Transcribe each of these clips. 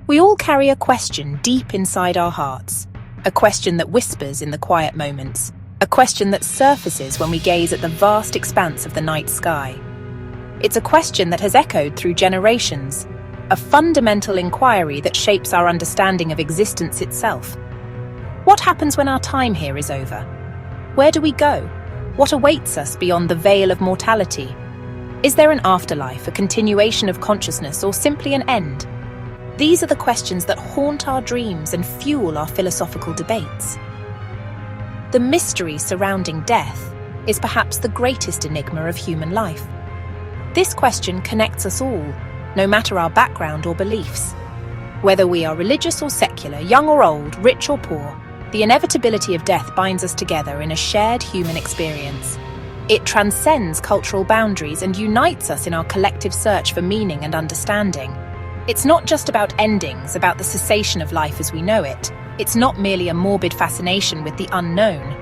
We all carry a question deep inside our hearts, a question that whispers in the quiet moments, a question that surfaces when we gaze at the vast expanse of the night sky. It's a question that has echoed through generations, a fundamental inquiry that shapes our understanding of existence itself. What happens when our time here is over? Where do we go? What awaits us beyond the veil of mortality? Is there an afterlife, a continuation of consciousness, or simply an end? These are the questions that haunt our dreams and fuel our philosophical debates. The mystery surrounding death is perhaps the greatest enigma of human life. This question connects us all, no matter our background or beliefs. Whether we are religious or secular, young or old, rich or poor, the inevitability of death binds us together in a shared human experience. It transcends cultural boundaries and unites us in our collective search for meaning and understanding. It's not just about endings, about the cessation of life as we know it. It's not merely a morbid fascination with the unknown,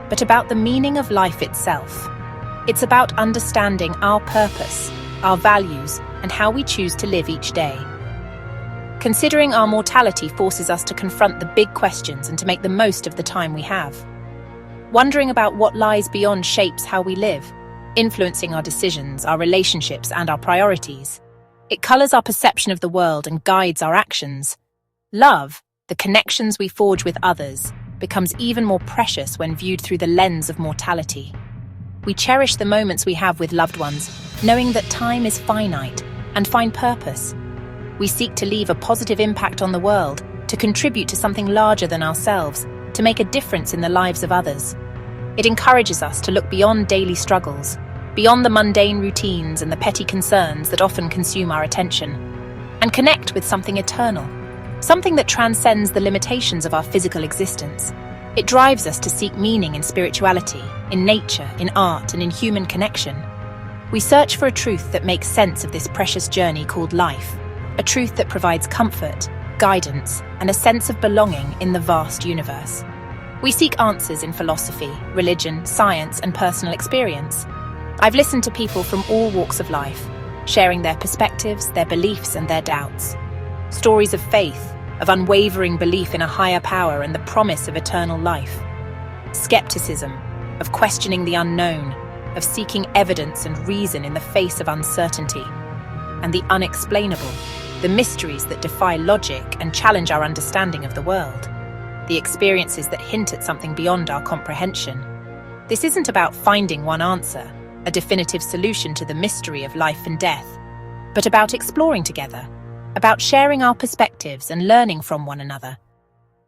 but about the meaning of life itself. It's about understanding our purpose, our values, and how we choose to live each day. Considering our mortality forces us to confront the big questions and to make the most of the time we have. Wondering about what lies beyond shapes how we live, influencing our decisions, our relationships, and our priorities. It colors our perception of the world and guides our actions. Love, the connections we forge with others, becomes even more precious when viewed through the lens of mortality. We cherish the moments we have with loved ones, knowing that time is finite, and find purpose. We seek to leave a positive impact on the world, to contribute to something larger than ourselves, to make a difference in the lives of others. It encourages us to look beyond daily struggles, beyond the mundane routines and the petty concerns that often consume our attention, and connect with something eternal, something that transcends the limitations of our physical existence. It drives us to seek meaning in spirituality, in nature, in art, and in human connection. We search for a truth that makes sense of this precious journey called life, a truth that provides comfort, guidance, and a sense of belonging in the vast universe. We seek answers in philosophy, religion, science, and personal experience. I've listened to people from all walks of life, sharing their perspectives, their beliefs, and their doubts. Stories of faith, of unwavering belief in a higher power and the promise of eternal life. Skepticism, of questioning the unknown, of seeking evidence and reason in the face of uncertainty. And the unexplainable, the mysteries that defy logic and challenge our understanding of the world. The experiences that hint at something beyond our comprehension. This isn't about finding one answer, a definitive solution to the mystery of life and death, but about exploring together, about sharing our perspectives and learning from one another.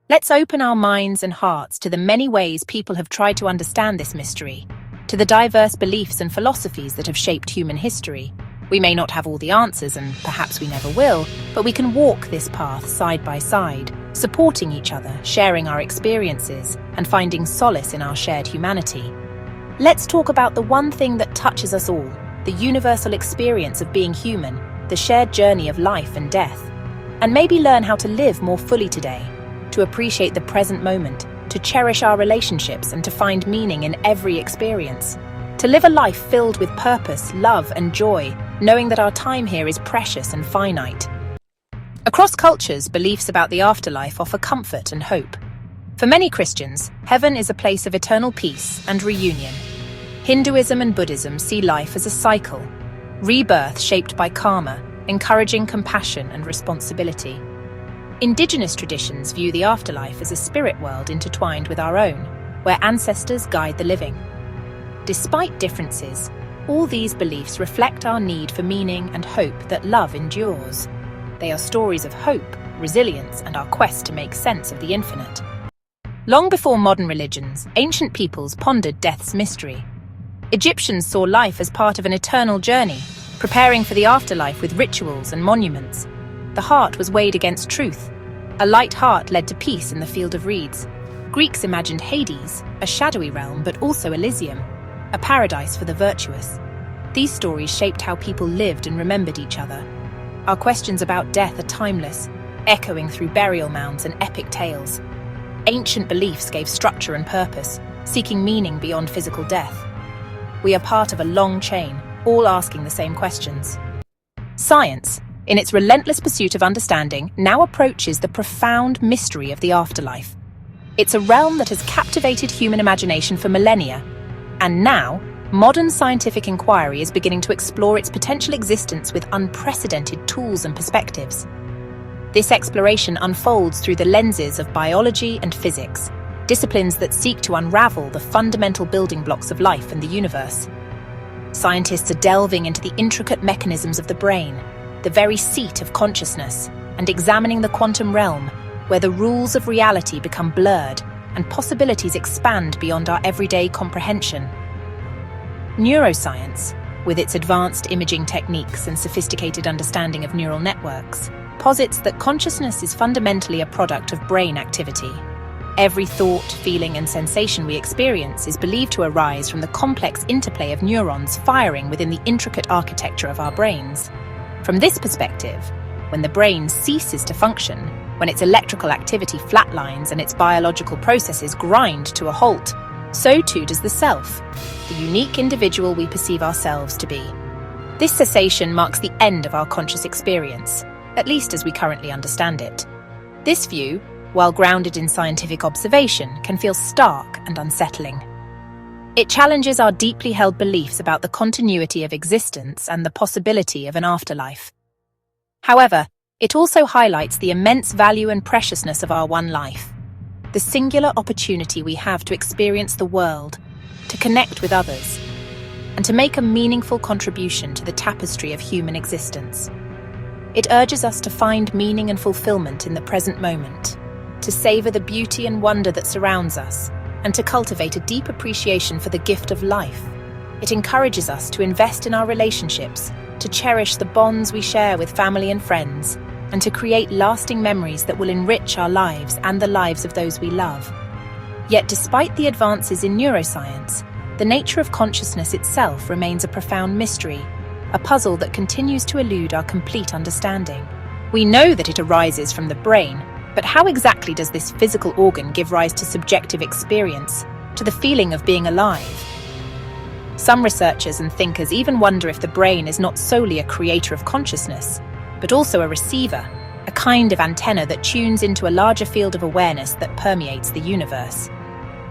Let's open our minds and hearts to the many ways people have tried to understand this mystery, to the diverse beliefs and philosophies that have shaped human history. We may not have all the answers, and perhaps we never will, but we can walk this path side by side, supporting each other, sharing our experiences, and finding solace in our shared humanity. Let's talk about the one thing that touches us all, the universal experience of being human, the shared journey of life and death, and maybe learn how to live more fully today, to appreciate the present moment, to cherish our relationships, and to find meaning in every experience. To live a life filled with purpose, love, and joy, knowing that our time here is precious and finite. Across cultures, beliefs about the afterlife offer comfort and hope. For many Christians, heaven is a place of eternal peace and reunion. Hinduism and Buddhism see life as a cycle, rebirth shaped by karma, encouraging compassion and responsibility. Indigenous traditions view the afterlife as a spirit world intertwined with our own, where ancestors guide the living. Despite differences, all these beliefs reflect our need for meaning and hope that love endures. They are stories of hope, resilience, and our quest to make sense of the infinite. Long before modern religions, ancient peoples pondered death's mystery. Egyptians saw life as part of an eternal journey, preparing for the afterlife with rituals and monuments. The heart was weighed against truth. A light heart led to peace in the field of reeds. Greeks imagined Hades, a shadowy realm but also Elysium, a paradise for the virtuous. These stories shaped how people lived and remembered each other. Our questions about death are timeless, echoing through burial mounds and epic tales. Ancient beliefs gave structure and purpose, seeking meaning beyond physical death. We are part of a long chain, all asking the same questions. Science, in its relentless pursuit of understanding, now approaches the profound mystery of the afterlife. It's a realm that has captivated human imagination for millennia, and now, modern scientific inquiry is beginning to explore its potential existence with unprecedented tools and perspectives. This exploration unfolds through the lenses of biology and physics, disciplines that seek to unravel the fundamental building blocks of life and the universe. Scientists are delving into the intricate mechanisms of the brain, the very seat of consciousness, and examining the quantum realm, where the rules of reality become blurred and possibilities expand beyond our everyday comprehension. Neuroscience, with its advanced imaging techniques and sophisticated understanding of neural networks, posits that consciousness is fundamentally a product of brain activity. Every thought, feeling, and sensation we experience is believed to arise from the complex interplay of neurons firing within the intricate architecture of our brains. From this perspective, when the brain ceases to function, when its electrical activity flatlines and its biological processes grind to a halt, so too does the self, the unique individual we perceive ourselves to be. This cessation marks the end of our conscious experience, at least as we currently understand it. This view, while grounded in scientific observation, can feel stark and unsettling. It challenges our deeply held beliefs about the continuity of existence and the possibility of an afterlife. However, it also highlights the immense value and preciousness of our one life, the singular opportunity we have to experience the world, to connect with others, and to make a meaningful contribution to the tapestry of human existence. It urges us to find meaning and fulfillment in the present moment, to savor the beauty and wonder that surrounds us, and to cultivate a deep appreciation for the gift of life. It encourages us to invest in our relationships, to cherish the bonds we share with family and friends, and to create lasting memories that will enrich our lives and the lives of those we love. Yet despite the advances in neuroscience, the nature of consciousness itself remains a profound mystery, a puzzle that continues to elude our complete understanding. We know that it arises from the brain, but how exactly does this physical organ give rise to subjective experience, to the feeling of being alive? Some researchers and thinkers even wonder if the brain is not solely a creator of consciousness, but also a receiver, a kind of antenna that tunes into a larger field of awareness that permeates the universe.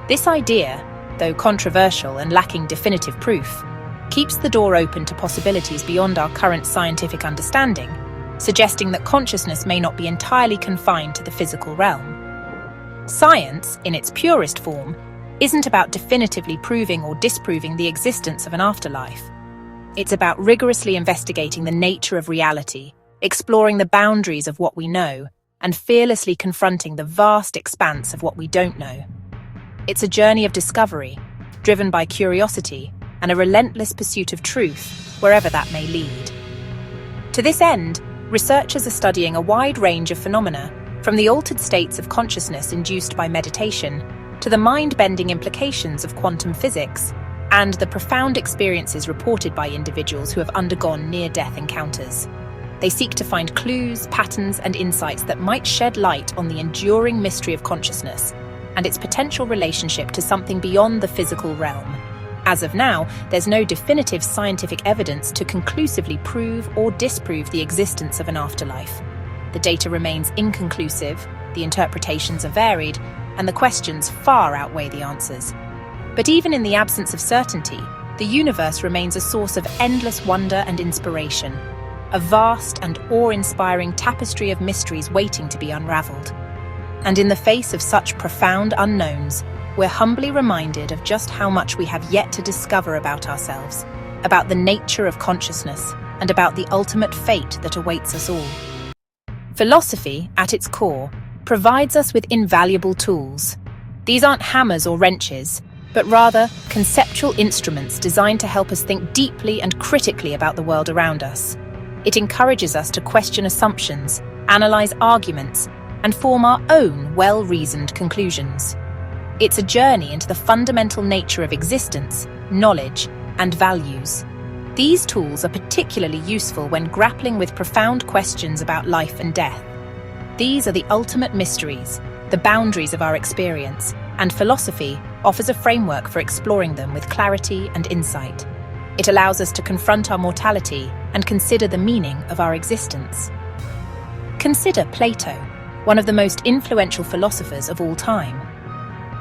This idea, though controversial and lacking definitive proof, keeps the door open to possibilities beyond our current scientific understanding, suggesting that consciousness may not be entirely confined to the physical realm. Science, in its purest form, isn't about definitively proving or disproving the existence of an afterlife. It's about rigorously investigating the nature of reality, exploring the boundaries of what we know, and fearlessly confronting the vast expanse of what we don't know. It's a journey of discovery, driven by curiosity and a relentless pursuit of truth, wherever that may lead. To this end, researchers are studying a wide range of phenomena, from the altered states of consciousness induced by meditation to the mind-bending implications of quantum physics and the profound experiences reported by individuals who have undergone near-death encounters. They seek to find clues, patterns, and insights that might shed light on the enduring mystery of consciousness and its potential relationship to something beyond the physical realm. As of now, there's no definitive scientific evidence to conclusively prove or disprove the existence of an afterlife. The data remains inconclusive, the interpretations are varied, and the questions far outweigh the answers. But even in the absence of certainty, the universe remains a source of endless wonder and inspiration, a vast and awe-inspiring tapestry of mysteries waiting to be unraveled. And in the face of such profound unknowns, we're humbly reminded of just how much we have yet to discover about ourselves, about the nature of consciousness, and about the ultimate fate that awaits us all. Philosophy, at its core, provides us with invaluable tools. These aren't hammers or wrenches, but rather conceptual instruments designed to help us think deeply and critically about the world around us. It encourages us to question assumptions, analyze arguments, and form our own well-reasoned conclusions. It's a journey into the fundamental nature of existence, knowledge, and values. These tools are particularly useful when grappling with profound questions about life and death. These are the ultimate mysteries, the boundaries of our experience, and philosophy offers a framework for exploring them with clarity and insight. It allows us to confront our mortality and consider the meaning of our existence. Consider Plato, one of the most influential philosophers of all time.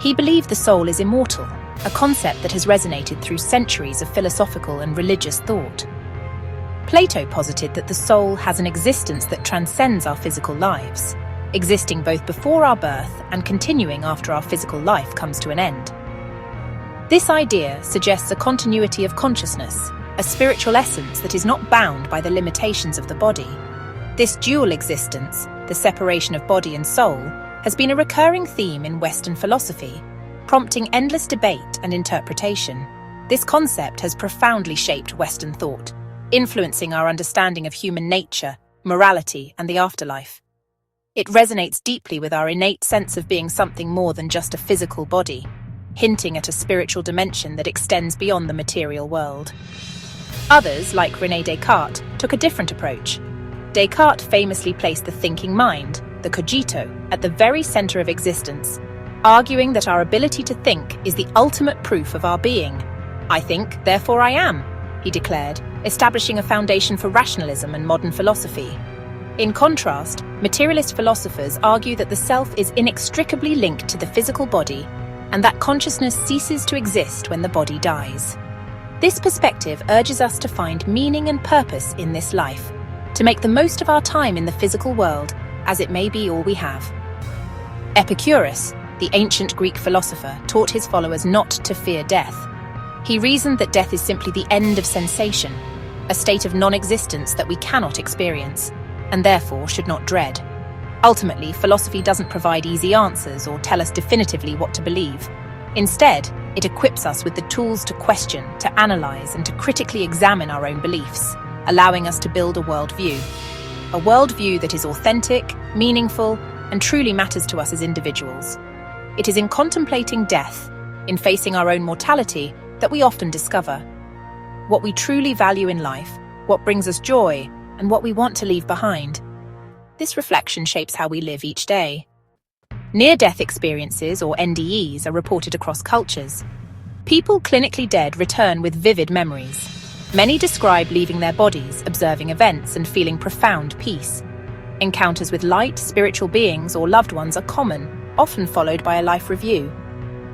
He believed the soul is immortal, a concept that has resonated through centuries of philosophical and religious thought. Plato posited that the soul has an existence that transcends our physical lives, existing both before our birth and continuing after our physical life comes to an end. This idea suggests a continuity of consciousness, a spiritual essence that is not bound by the limitations of the body. This dual existence, the separation of body and soul, has been a recurring theme in Western philosophy, prompting endless debate and interpretation. This concept has profoundly shaped Western thought, influencing our understanding of human nature, morality, and the afterlife. It resonates deeply with our innate sense of being something more than just a physical body, hinting at a spiritual dimension that extends beyond the material world. Others, like René Descartes, took a different approach. Descartes famously placed the thinking mind, the cogito, at the very center of existence, arguing that our ability to think is the ultimate proof of our being. "I think, therefore I am," he declared, establishing a foundation for rationalism and modern philosophy. In contrast, materialist philosophers argue that the self is inextricably linked to the physical body and that consciousness ceases to exist when the body dies. This perspective urges us to find meaning and purpose in this life, to make the most of our time in the physical world, as it may be all we have. Epicurus, the ancient Greek philosopher, taught his followers not to fear death. He reasoned that death is simply the end of sensation, a state of non-existence that we cannot experience, and therefore should not dread. Ultimately, philosophy doesn't provide easy answers or tell us definitively what to believe. Instead, it equips us with the tools to question, to analyze, and to critically examine our own beliefs, allowing us to build a worldview. A worldview that is authentic, meaningful, and truly matters to us as individuals. It is in contemplating death, in facing our own mortality, that we often discover what we truly value in life, what brings us joy, and what we want to leave behind. This reflection shapes how we live each day. Near-death experiences, or NDEs, are reported across cultures. People clinically dead return with vivid memories. Many describe leaving their bodies, observing events, and feeling profound peace. Encounters with light, spiritual beings, or loved ones are common, often followed by a life review.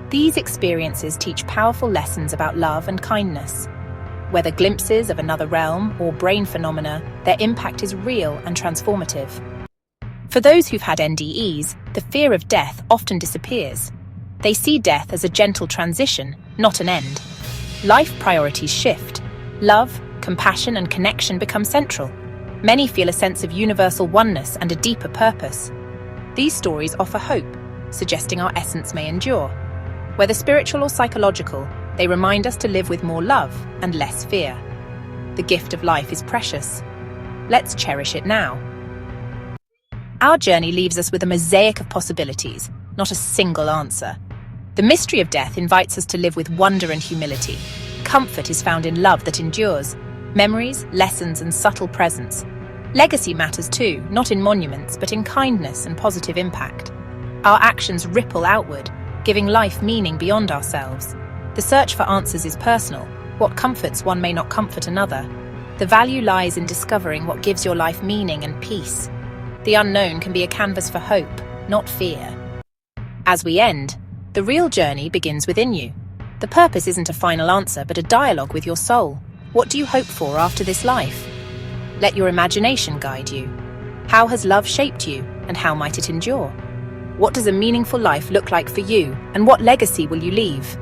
These experiences teach powerful lessons about love and kindness. Whether glimpses of another realm or brain phenomena, their impact is real and transformative. For those who've had NDEs, the fear of death often disappears. They see death as a gentle transition, not an end. Life priorities shift. Love, compassion, and connection become central. Many feel a sense of universal oneness and a deeper purpose. These stories offer hope, suggesting our essence may endure. Whether spiritual or psychological, they remind us to live with more love and less fear. The gift of life is precious. Let's cherish it now. Our journey leaves us with a mosaic of possibilities, not a single answer. The mystery of death invites us to live with wonder and humility. Comfort is found in love that endures, memories, lessons, and subtle presence. Legacy matters too, not in monuments, but in kindness and positive impact. Our actions ripple outward, giving life meaning beyond ourselves. The search for answers is personal. What comforts one may not comfort another. The value lies in discovering what gives your life meaning and peace. The unknown can be a canvas for hope, not fear. As we end, the real journey begins within you. The purpose isn't a final answer, but a dialogue with your soul. What do you hope for after this life? Let your imagination guide you. How has love shaped you, and how might it endure? What does a meaningful life look like for you, and what legacy will you leave?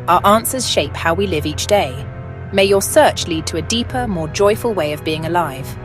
Our answers shape how we live each day. May your search lead to a deeper, more joyful way of being alive.